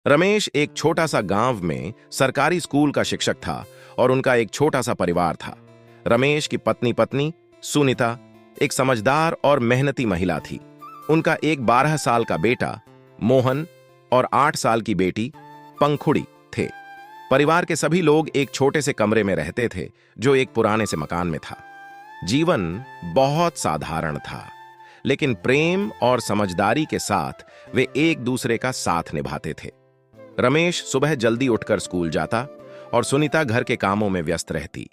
रमेश एक छोटा सा गांव में सरकारी स्कूल का शिक्षक था और उनका एक छोटा सा परिवार था। रमेश की पत्नी सुनीता एक समझदार और मेहनती महिला थी। उनका एक 12 साल का बेटा मोहन और 8 साल की बेटी पंखुड़ी थे। परिवार के सभी लोग एक छोटे से कमरे में रहते थे जो एक पुराने से मकान में था। जीवन बहुत साधारण था, लेकिन प्रेम और समझदारी के साथ वे एक दूसरे का साथ निभाते थे। रमेश सुबह जल्दी उठकर स्कूल जाता और सुनीता घर के कामों में व्यस्त रहती।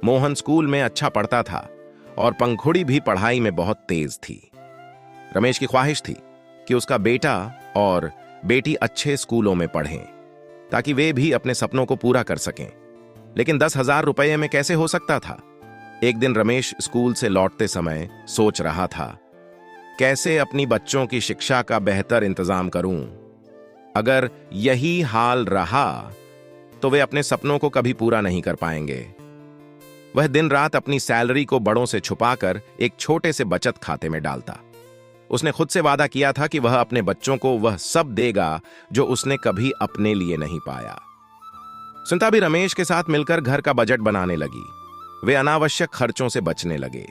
मोहन स्कूल में अच्छा पढ़ता था और पंखुड़ी भी पढ़ाई में बहुत तेज थी। रमेश की ख्वाहिश थी कि उसका बेटा और बेटी अच्छे स्कूलों में पढ़ें ताकि वे भी अपने सपनों को पूरा कर सकें। लेकिन 10,000 रुपये में कैसे हो सकता था? एक दिन रमेश स्कूल से लौटते समय सोच रहा था, कैसे अपनी बच्चों की शिक्षा का बेहतर इंतजाम करूं? अगर यही हाल रहा तो वे अपने सपनों को कभी पूरा नहीं कर पाएंगे। वह दिन रात अपनी सैलरी को बड़ों से छुपाकर एक छोटे से बचत खाते में डालता। उसने खुद से वादा किया था कि वह अपने बच्चों को वह सब देगा जो उसने कभी अपने लिए नहीं पाया। सुनीता भी रमेश के साथ मिलकर घर का बजट बनाने लगी। वे अनावश्यक खर्चों से बचने लगे।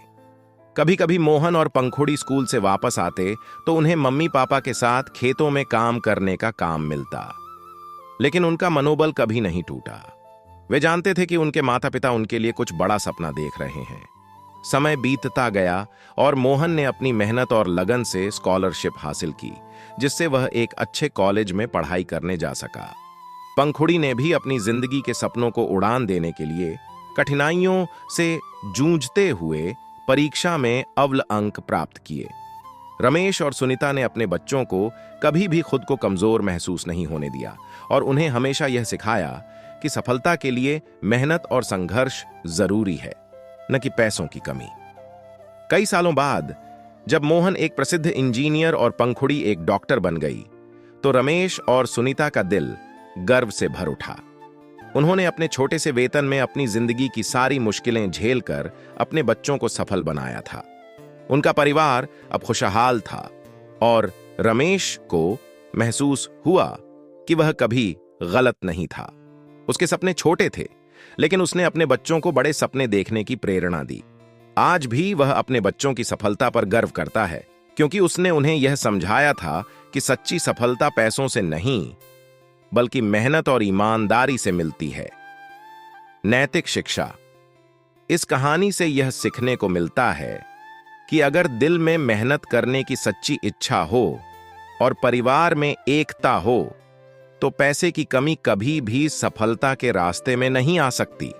कभी कभी मोहन और पंखुड़ी स्कूल से वापस आते तो उन्हें मम्मी पापा के साथ खेतों में काम करने का काम मिलता, लेकिन उनका मनोबल कभी नहीं टूटा। वे जानते थे कि उनके माता पिता उनके लिए कुछ बड़ा सपना देख रहे हैं। समय बीतता गया और मोहन ने अपनी मेहनत और लगन से स्कॉलरशिप हासिल की, जिससे वह एक अच्छे कॉलेज में पढ़ाई करने जा सका। पंखुड़ी ने भी अपनी जिंदगी के सपनों को उड़ान देने के लिए कठिनाइयों से जूझते हुए परीक्षा में अव्वल अंक प्राप्त किए। रमेश और सुनीता ने अपने बच्चों को कभी भी खुद को कमजोर महसूस नहीं होने दिया और उन्हें हमेशा यह सिखाया कि सफलता के लिए मेहनत और संघर्ष जरूरी है, न कि पैसों की कमी। कई सालों बाद जब मोहन एक प्रसिद्ध इंजीनियर और पंखुड़ी एक डॉक्टर बन गई, तो रमेश और सुनीता का दिल गर्व से भर उठा। उन्होंने अपने छोटे से वेतन में अपनी जिंदगी की सारी मुश्किलें झेलकर अपने बच्चों को सफल बनाया था। उनका परिवार अब खुशहाल था और रमेश को महसूस हुआ कि वह कभी गलत नहीं था। उसके सपने छोटे थे, लेकिन उसने अपने बच्चों को बड़े सपने देखने की प्रेरणा दी। आज भी वह अपने बच्चों की सफलता पर गर्व करता है, क्योंकि उसने उन्हें यह समझाया था कि सच्ची सफलता पैसों से नहीं, बल्कि मेहनत और ईमानदारी से मिलती है। नैतिक शिक्षा। इस कहानी से यह सीखने को मिलता है कि अगर दिल में मेहनत करने की सच्ची इच्छा हो और परिवार में एकता हो, तो पैसे की कमी कभी भी सफलता के रास्ते में नहीं आ सकती।